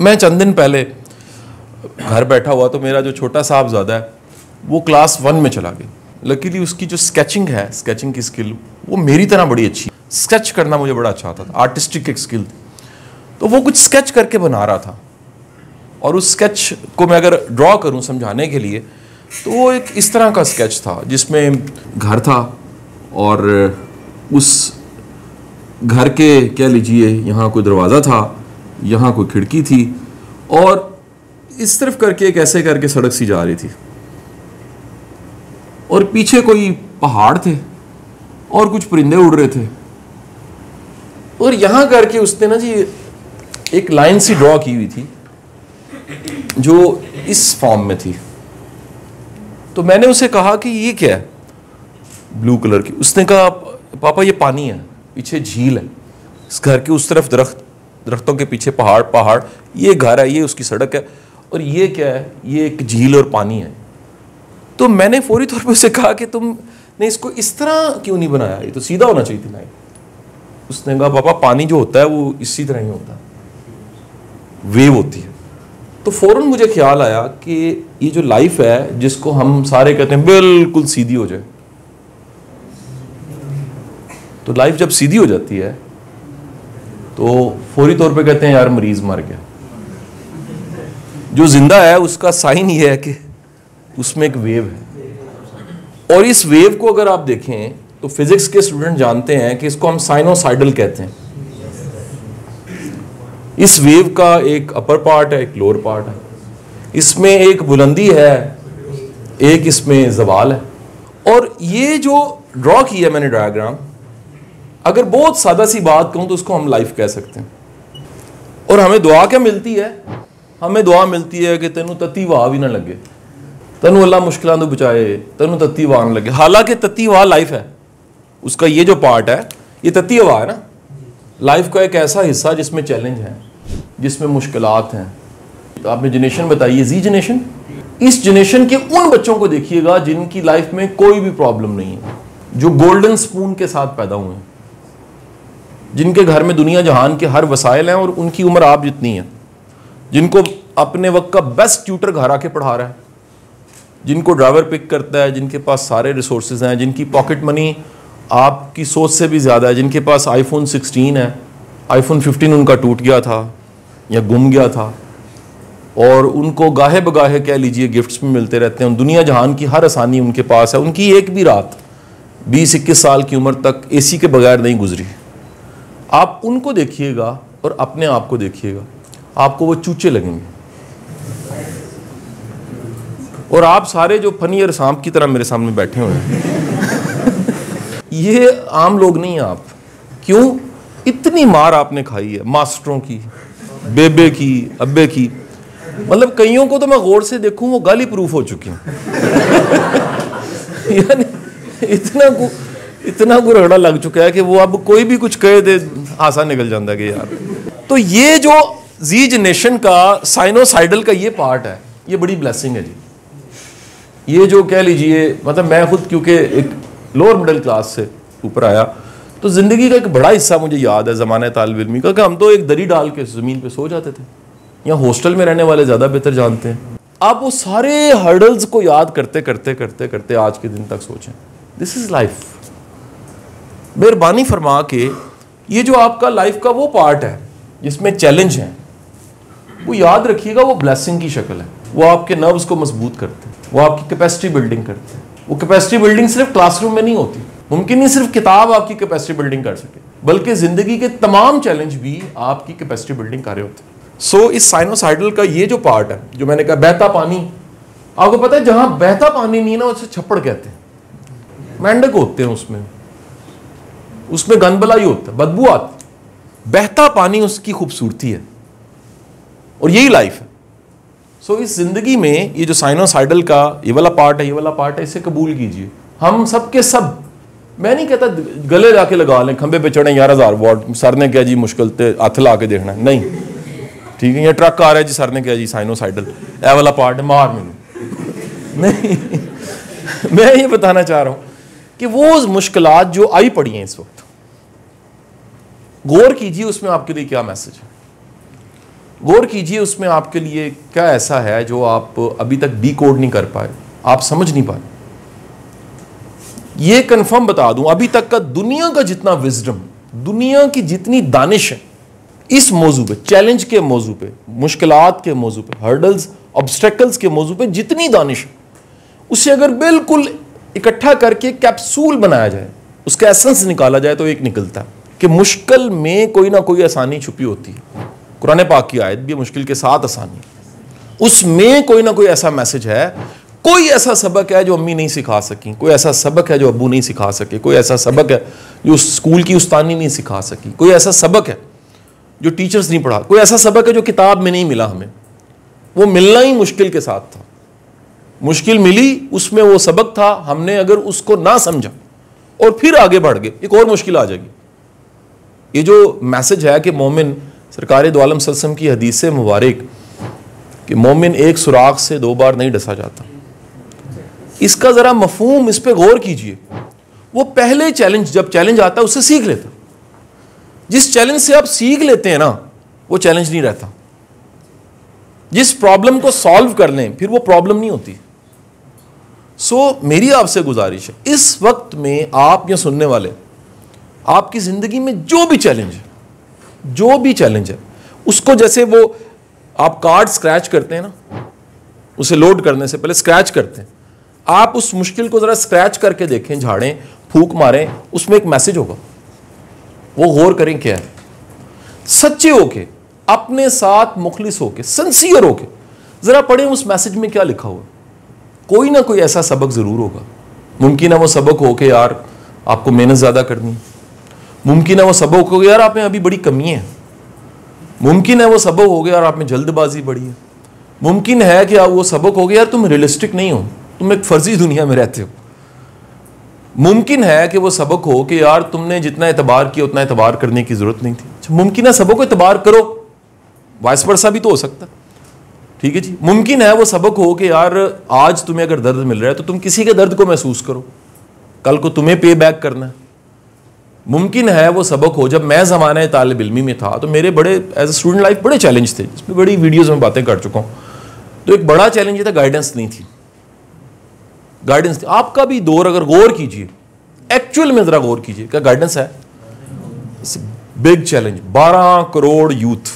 मैं चंद दिन पहले घर बैठा हुआ तो मेरा जो छोटा साहबजादा है वो क्लास 1 में चला गया। लकीली उसकी जो स्केचिंग है, स्केचिंग की स्किल वो मेरी तरह बड़ी अच्छी, स्केच करना मुझे बड़ा अच्छा आता था, आर्टिस्टिक एक स्किल थी। तो वो कुछ स्केच करके बना रहा था और उस स्केच को मैं अगर ड्रॉ करूं समझाने के लिए तो वो एक इस तरह का स्केच था जिसमें घर था और उस घर के कह लीजिए यहाँ कोई दरवाज़ा था, यहाँ कोई खिड़की थी और इस तरफ करके एक ऐसे करके सड़क सी जा रही थी और पीछे कोई पहाड़ थे और कुछ परिंदे उड़ रहे थे और यहाँ करके उसने ना जी एक लाइन सी ड्रॉ की हुई थी जो इस फॉर्म में थी। तो मैंने उसे कहा कि ये क्या है, ब्लू कलर की। उसने कहा पापा ये पानी है, पीछे झील है, इस घर के उस तरफ दरख्तों के पीछे पहाड़, ये घर है, ये उसकी सड़क है और ये क्या है, ये एक झील और पानी है। तो मैंने फौरी तौर पे उसे कहा कि तुमने इसको इस तरह क्यों नहीं बनाया, ये तो सीधा होना चाहिए था। उसने कहा पापा पानी जो होता है वो इसी तरह ही होता है, वेव होती है। तो फौरन मुझे ख्याल आया कि ये जो लाइफ है जिसको हम सारे कहते हैं बिल्कुल सीधी हो जाए, तो लाइफ जब सीधी हो जाती है तो फौरी तौर पे कहते हैं यार मरीज मर गया। जो जिंदा है उसका साइन ये है कि उसमें एक वेव है और इस वेव को अगर आप देखें तो फिजिक्स के स्टूडेंट जानते हैं कि इसको हम साइनोसाइडल कहते हैं। इस वेव का एक अपर पार्ट है, एक लोअर पार्ट है, इसमें एक बुलंदी है, एक इसमें ज़वाल है। और ये जो ड्रॉ किया है मैंने डायग्राम, अगर बहुत सादा सी बात कहूं तो उसको हम लाइफ कह सकते हैं। और हमें दुआ क्या मिलती है, हमें दुआ मिलती है कि तेनू तत्ती वाह भी ना लगे, तेनू अल्लाह मुश्किलों तो बचाए, तेनू तत्ती वाह ना लगे। हालांकि तत्ती वाह लाइफ है, उसका ये जो पार्ट है ये तत्ती वाह है ना, लाइफ का एक ऐसा हिस्सा जिसमें चैलेंज है, जिसमें मुश्किलात हैं। तो आपने जनरेशन बताई है, जी जनरेशन, इस जनरेशन के उन बच्चों को देखिएगा जिनकी लाइफ में कोई भी प्रॉब्लम नहीं है, जो गोल्डन स्पून के साथ पैदा हुए हैं, जिनके घर में दुनिया जहान के हर वसाइल हैं और उनकी उम्र आप जितनी है, जिनको अपने वक्त का बेस्ट ट्यूटर घर आके पढ़ा रहा है, जिनको ड्राइवर पिक करता है, जिनके पास सारे रिसोर्सेज हैं, जिनकी पॉकेट मनी आपकी सोच से भी ज़्यादा है, जिनके पास आईफोन 16 है, आईफोन 15 उनका टूट गया था या गुम गया था और उनको गाहे बगाहे कह लीजिए गिफ्ट्स में मिलते रहते हैं। दुनिया जहान की हर आसानी उनके पास है, उनकी एक भी रात 20-21 साल की उम्र तक एसी के बगैर नहीं गुजरी। आप उनको देखिएगा और अपने आप को देखिएगा, आपको वो चूचे लगेंगे। और आप सारे जो फनी और सांप की तरह मेरे सामने बैठे हुए हैं ये आम लोग नहीं हैं आप। क्यों? इतनी मार आपने खाई है, मास्टरों की, बेबे की, अब्बे की, मतलब कईयों को तो मैं गौर से देखूं वो गाली प्रूफ हो चुकी हैं यानी इतना रगड़ा लग चुका है कि वो अब कोई भी कुछ कहे दे आसान निकल जाता है कि यार। तो ये जो जी जनरेशन का साइनोसाइडल का ये पार्ट है, ये बड़ी ब्लेसिंग है जी। ये जो कह लीजिए, मतलब मैं खुद क्योंकि एक लोअर मिडिल क्लास से ऊपर आया तो जिंदगी का एक बड़ा हिस्सा मुझे याद है ज़माने तालिब इल्मी का कि हम तो एक दरी डाल के ज़मीन पे सो जाते थे। या हॉस्टल में रहने वाले ज़्यादा बेहतर जानते हैं। आप वो सारे हर्डल्स को याद करते करते करते करते आज के दिन तक सोचें, दिस इज़ लाइफ। मेहरबानी फरमा के ये जो आपका लाइफ का वो पार्ट है जिसमें चैलेंज है, वो याद रखिएगा, वो ब्लेसिंग की शक्ल है। वो आपके नर्व्स को मजबूत करते हैं, वो आपकी कैपेसिटी बिल्डिंग करते हैं। वो कैपेसिटी बिल्डिंग सिर्फ क्लासरूम में नहीं होती, मुमकिन नहीं सिर्फ किताब आपकी कैपेसिटी बिल्डिंग कर सके, बल्कि जिंदगी के तमाम चैलेंज भी आपकी कैपेसिटी बिल्डिंग कर रहे होते हैं। सो इस साइनोसाइडल का ये जो पार्ट है, जो मैंने कहा बहता पानी, आपको पता है जहां बहता पानी नहीं ना उसे छप्पड़ कहते हैं, मेंढक होते हैं उसमें गंदबलाई होता है, बदबू आती। बहता पानी उसकी खूबसूरती है और यही लाइफ है। सो इस जिंदगी में ये जो साइनोसाइडल का ये वाला पार्ट है, ये वाला पार्ट है, इसे कबूल कीजिए। हम सब के सब, मैं नहीं कहता गले जाके लगा लें, खंबे पे चढ़े 11,000 वॉट, सर ने क्या जी मुश्किल थे हथ ला के देखना है, नहीं ठीक है। ये ट्रक आ रहा है जी, सर ने क्या जी साइनोसाइडल ए वाला पार्ट है, मार मैनू नहीं मैं ये बताना चाह रहा हूं कि वो मुश्किलात जो आई पड़ी हैं इस वक्त, गौर कीजिए उसमें आपके लिए क्या मैसेज है। गौर कीजिए उसमें आपके लिए क्या ऐसा है जो आप अभी तक डिकोड नहीं कर पाए, आप समझ नहीं पाए। ये कंफर्म बता दूं, अभी तक का दुनिया का जितना विजडम, दुनिया की जितनी दानिश है इस मौजू पे, चैलेंज के मौजू पे, मुश्किलात के मौजू पे, हर्डल्स ऑब्स्टेकल्स के मौजू पे जितनी दानिश है, उसे अगर बिल्कुल इकट्ठा करके कैप्सूल बनाया जाए, उसका एसेंस निकाला जाए, तो एक निकलता है कि मुश्किल में कोई ना कोई आसानी छुपी होती है। कुरान पाक की आयत भी मुश्किल के साथ आसानी, उसमें कोई ना कोई ऐसा मैसेज है, कोई ऐसा सबक है जो अम्मी नहीं सिखा सकी, कोई ऐसा सबक है जो अब्बू नहीं सिखा सके, कोई ऐसा सबक है जो स्कूल की उस्तानी नहीं सिखा सकी, कोई ऐसा सबक है जो टीचर्स नहीं पढ़ा, कोई ऐसा सबक है जो किताब में नहीं मिला हमें, वो मिलना ही मुश्किल के साथ था। मुश्किल मिली, उसमें वो सबक था, हमने अगर उसको ना समझा और फिर आगे बढ़ गए, एक और मुश्किल आ जाएगी। ये जो मैसेज है कि मोमिन, सरकार दो आलम सल्लल्लाहु अलैहि वसल्लम की हदीस से मुबारक कि मोमिन एक सुराख से 2 बार नहीं डसा जाता, इसका जरा मफहूम, इस पे गौर कीजिए। वो पहले चैलेंज, जब चैलेंज आता है उससे सीख लेता, जिस चैलेंज से आप सीख लेते हैं ना, वो चैलेंज नहीं रहता। जिस प्रॉब्लम को सॉल्व कर लें फिर वो प्रॉब्लम नहीं होती। मेरी आपसे गुजारिश है, इस वक्त में आप ये सुनने वाले, आपकी जिंदगी में जो भी चैलेंज है, जो भी चैलेंज है, उसको जैसे वो आप कार्ड स्क्रैच करते हैं ना, उसे लोड करने से पहले स्क्रैच करते हैं, आप उस मुश्किल को जरा स्क्रैच करके देखें, झाड़ें, फूंक मारें, उसमें एक मैसेज होगा, वो गौर करें क्या है। सच्चे होके, अपने साथ मुखलिस होके, सिंसियर होके जरा पढ़ें उस मैसेज में क्या लिखा हुआ। कोई ना कोई ऐसा सबक जरूर होगा। मुमकिन है वो सबक हो कि यार आपको मेहनत ज्यादा करनी, मुमकिन है वो सबक हो गया यार आप में अभी बड़ी कमी है, मुमकिन है वो सबक हो गया यार आप में जल्दबाजी बड़ी है, मुमकिन है कि वो सबक हो गया यार तुम रियलिस्टिक नहीं हो, तुम एक फर्जी दुनिया में रहते हो, मुमकिन है कि वो सबक हो कि यार तुमने जितना एतबार किया उतना एतबार करने की जरूरत नहीं थी। मुमकिन है सबक को एतबार करो, वाइस वर्सा भी तो हो सकता है, ठीक है जी। मुमकिन है वो सबक हो कि यार आज तुम्हें अगर दर्द मिल रहा है तो तुम किसी के दर्द को महसूस करो, कल को तुम्हें पे बैक करना है। मुमकिन है वो सबक हो, जब मैं ज़माने तालिब इल्मी में था तो मेरे बड़े एज ए स्टूडेंट लाइफ बड़े चैलेंज थे, इसमें बड़ी वीडियोज़ में बातें कर चुका हूँ। तो एक बड़ा चैलेंज ये था, गाइडेंस नहीं थी, गाइडेंस थी। आपका भी दौर अगर गौर कीजिए, एक्चुअल में ज़रा गौर कीजिए, क्या गाइडेंस है? बिग चैलेंज, 12 करोड़ यूथ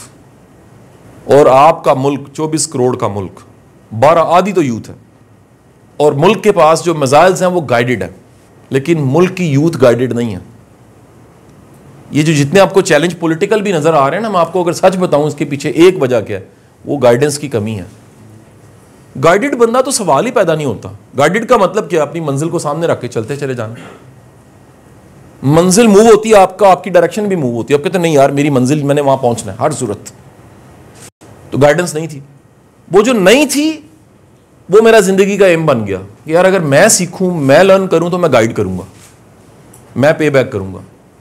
और आपका मुल्क 24 करोड़ का मुल्क, 12 आधी तो यूथ है, और मुल्क के पास जो मिसाइल्स हैं वो गाइडेड है, लेकिन मुल्क की यूथ गाइडेड नहीं है। ये जो जितने आपको चैलेंज पॉलिटिकल भी नजर आ रहे हैं ना, मैं आपको अगर सच बताऊं इसके पीछे एक वजह क्या है, वो गाइडेंस की कमी है। गाइडेड बंदा तो सवाल ही पैदा नहीं होता। गाइडेड का मतलब क्या? अपनी मंजिल को सामने रख के चलते चले जाना। मंजिल मूव होती है, आपका आपकी डायरेक्शन भी मूव होती है, आप कहते नहीं यार मेरी मंजिल, मैंने वहां पहुंचना है हर सूरत। तो गाइडेंस नहीं थी, वो जो नहीं थी वो मेरा जिंदगी का एम बन गया कि यार अगर मैं सीखूं, मैं लर्न करूं तो मैं गाइड करूंगा, मैं पे बैक करूंगा।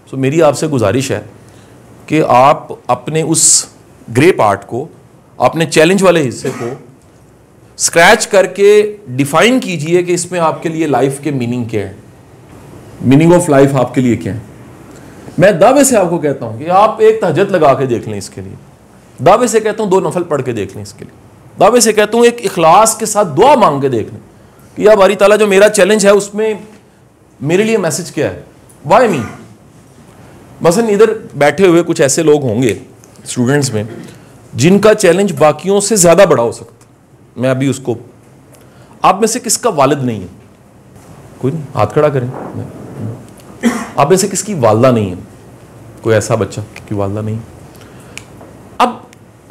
तो मेरी आपसे गुजारिश है कि आप अपने उस ग्रे पार्ट को, अपने चैलेंज वाले हिस्से को स्क्रैच करके डिफाइन कीजिए कि इसमें आपके लिए लाइफ के मीनिंग क्या है, मीनिंग ऑफ लाइफ आपके लिए क्या है। मैं दावे से आपको कहता हूं कि आप एक तहज्जुद लगा के देख लें इसके लिए, दावे से कहता हूं 2 नफल पढ़ के देख लें इसके लिए, दावे से कहता हूं एक इखलास के साथ दुआ मांग के देख लें कि या बारी ताला जो मेरा चैलेंज है उसमें मेरे लिए मैसेज क्या है, वाई मी। मसलन इधर बैठे हुए कुछ ऐसे लोग होंगे स्टूडेंट्स में जिनका चैलेंज बाकियों से ज्यादा बड़ा हो सकता है। मैं अभी उसको, आप में से किसका वालिद नहीं है? कोई नहीं, हाथ खड़ा करें। आप में से किसकी वालदा नहीं है? कोई ऐसा बच्चा कि वालदा नहीं। अब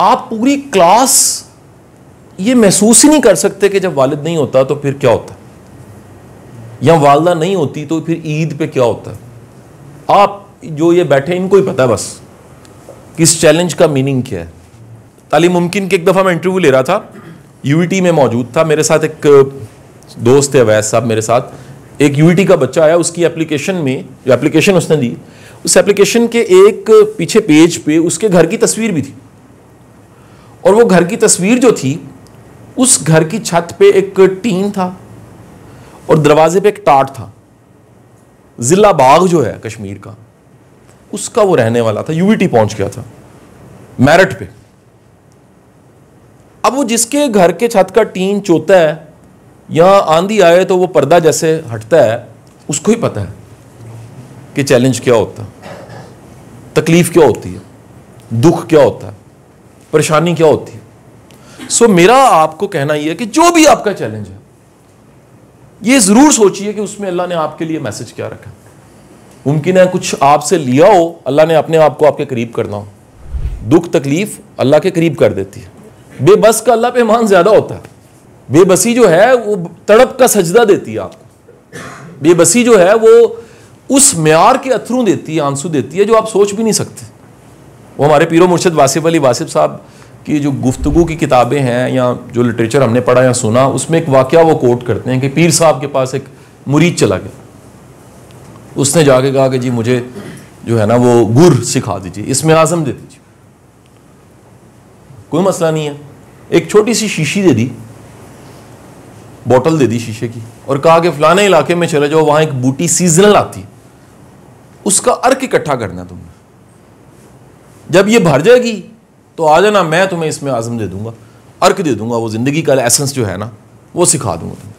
आप पूरी क्लास ये महसूस ही नहीं कर सकते कि जब वालिद नहीं होता तो फिर क्या होता है, या वालदा नहीं होती तो फिर ईद पे क्या होता है। आप जो ये बैठे इनको ही पता है बस कि इस चैलेंज का मीनिंग क्या है। तालीम मुमकिन के एक दफ़ा मैं इंटरव्यू ले रहा था, यूईटी में मौजूद था, मेरे साथ एक दोस्त थे अवैस साहब, मेरे साथ एक यूईटी का बच्चा आया। उसकी एप्लीकेशन में, जो एप्लीकेशन उसने दी, उस एप्लीकेशन के एक पीछे पेज पे उसके घर की तस्वीर भी थी, और वो घर की तस्वीर जो थी, उस घर की छत पे एक टीन था और दरवाजे पे एक टाट था। जिला बाग जो है कश्मीर का, उसका वो रहने वाला था, यूईटी पहुंच गया था मेरिट पे। अब वो जिसके घर के छत का टीन चोता है या आंधी आए तो वो पर्दा जैसे हटता है, उसको ही पता है कि चैलेंज क्या होता है, तकलीफ क्या होती है, दुख क्या होता है, परेशानी क्या होती है। सो मेरा आपको कहना यह है कि जो भी आपका चैलेंज है, ये जरूर सोचिए कि उसमें अल्लाह ने आपके लिए मैसेज क्या रखा। मुमकिन है कुछ आपसे लिया हो, अल्लाह ने अपने आप को आपके करीब करना हो। दुख तकलीफ अल्लाह के करीब कर देती है। बेबस का अल्लाह पे ईमान ज्यादा होता है। बेबसी जो है वो तड़प का सजदा देती है आपको। बेबसी जो है वो उस म्यार के अथरू देती है, आंसू देती है जो आप सोच भी नहीं सकते। वो हमारे पीरो मुर्शिद वासिफ अली वासिफ साहब की जो गुफ्तगू की किताबें हैं या जो लिटरेचर हमने पढ़ा या सुना, उसमें एक वाकया वो कोट करते हैं कि पीर साहब के पास एक मुरीद चला गया। उसने जाके कहा कि जी मुझे जो है ना वो गुर सिखा दीजिए, इसमें आज़म दे दीजिए, कोई मसला नहीं है। एक छोटी सी शीशी दे दी, बोतल दे दी शीशे की, और कहा कि फलाने इलाके में चले जाओ, वहां एक बूटी सीजनल आती, उसका अर्क इकट्ठा करना तुमने, जब ये भर जाएगी तो आ जाना, मैं तुम्हें इसमें आज़म दे दूंगा, अर्क दे दूंगा, वो जिंदगी का एसेंस जो है ना वो सिखा दूंगा तुम्हें।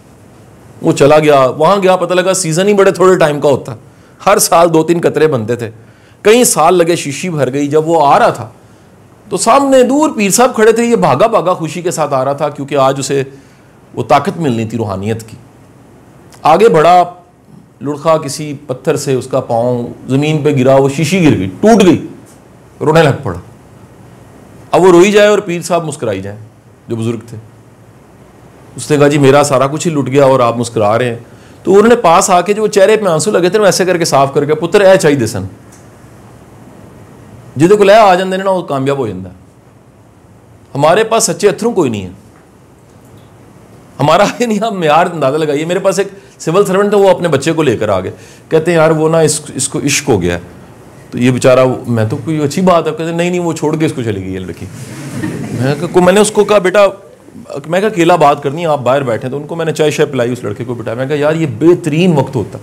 वो चला गया, वहां गया, पता लगा सीजन ही बड़े थोड़े टाइम का होता, हर साल 2-3 कतरे बनते थे, कई साल लगे, शीशी भर गई। जब वो आ रहा था तो सामने दूर पीर साहब खड़े थे, ये भागा भागा खुशी के साथ आ रहा था क्योंकि आज उसे वो ताकत मिलनी थी रूहानियत की। आगे बढ़ा, लुढ़का किसी पत्थर से उसका पाँव ज़मीन पे गिरा, वो शीशी गिर गई, टूट गई, रोने लग पड़ा। अब वो रोई जाए और पीर साहब मुस्कुराई जाए, जो बुजुर्ग थे। उसने कहा जी मेरा सारा कुछ ही लुट गया और आप मुस्कुरा रहे हैं। तो उन्होंने पास आके जो चेहरे पे आंसू लगे थे वैसे करके साफ करके, पुत्र ऐ चाहिए सन, जिदे को लै आ जाते ना वो कामयाब हो जाता। हमारे पास सच्चे अथरू कोई नहीं है, हमारा ये नहीं, हम म्यार अंदाजा लगाइए। मेरे पास एक सिविल सर्वेंट था, वो अपने बच्चे को लेकर आ गए, कहते हैं यार वो ना इसको इश्क हो गया है। तो ये बेचारा, मैं तो कोई अच्छी बात है, कहते नहीं वो छोड़ के इसको चली गई है लड़की। मैंने उसको कहा बेटा, मैं कहा अकेला बात करनी है, आप बाहर बैठे, तो उनको मैंने चाय शाय पिलाई, उस लड़के को बिठाया। मैं कहा यार ये बेहतरीन वक्त होता,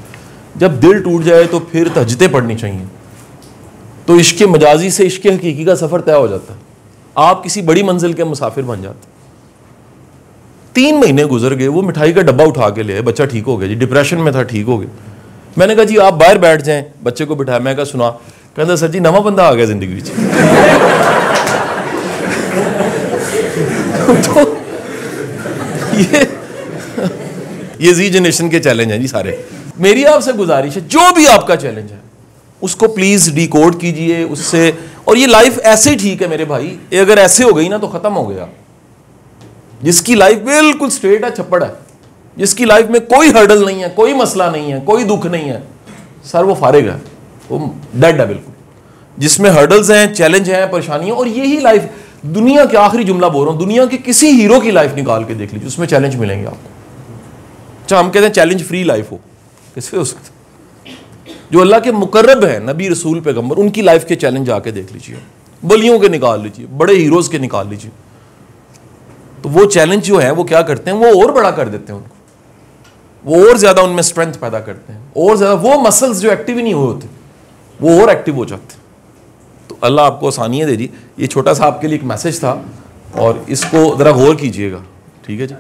जब दिल टूट जाए तो फिर तहज्जुदें पढ़नी चाहिए, तो इश्क मजाजी से इश्क हकीकी का सफर तय हो जाता, आप किसी बड़ी मंजिल के मुसाफिर बन जाते। 3 महीने गुजर गए, वो मिठाई का डब्बा उठा के ले, बच्चा ठीक हो गया जी, डिप्रेशन में था, ठीक हो गया। मैंने कहा जी आप बाहर बैठ जाएं, बच्चे को बिठाया। मैं कहा सुना, कहता सर जी नवा बंदा आ गया जिंदगी में। तो ये जी जनरेशन के चैलेंज हैं जी सारे। मेरी आपसे गुजारिश है, जो भी आपका चैलेंज है उसको प्लीज डिकोड कीजिए उससे। और ये लाइफ ऐसे ही ठीक है मेरे भाई, ये अगर ऐसे हो गई ना तो खत्म हो गया। जिसकी लाइफ बिल्कुल स्ट्रेट है, छप्पड़ है, जिसकी लाइफ में कोई हर्डल नहीं है, कोई मसला नहीं है, कोई दुख नहीं है, सर वो फारिग है, वो डेड है बिल्कुल। जिसमें हर्डल्स हैं, चैलेंज हैं, परेशानियां, और यही लाइफ, दुनिया के आखिरी जुमला बोल रहा हूं, दुनिया के किसी हीरो की लाइफ निकाल के देख लीजिए, उसमें चैलेंज मिलेंगे आपको। अच्छा हम कहते हैं चैलेंज फ्री लाइफ हो, कैसे हो सकता? जो अल्लाह के मुकर्रब है, नबी रसूल पैगंबर, उनकी लाइफ के चैलेंज आके देख लीजिए, बलियों के निकाल लीजिए, बड़े हीरोज के निकाल लीजिए, तो वो चैलेंज जो है वो क्या करते हैं, वो और बड़ा कर देते हैं उनको, वो और ज्यादा उनमें स्ट्रेंथ पैदा करते हैं, और ज्यादा वो मसल्स जो एक्टिव ही नहीं हुए होते वो और एक्टिव हो जाते हैं। तो अल्लाह आपको आसानियाँ दे दी। ये छोटा सा आपके लिए एक मैसेज था और इसको ज़रा गौर कीजिएगा, ठीक है जी।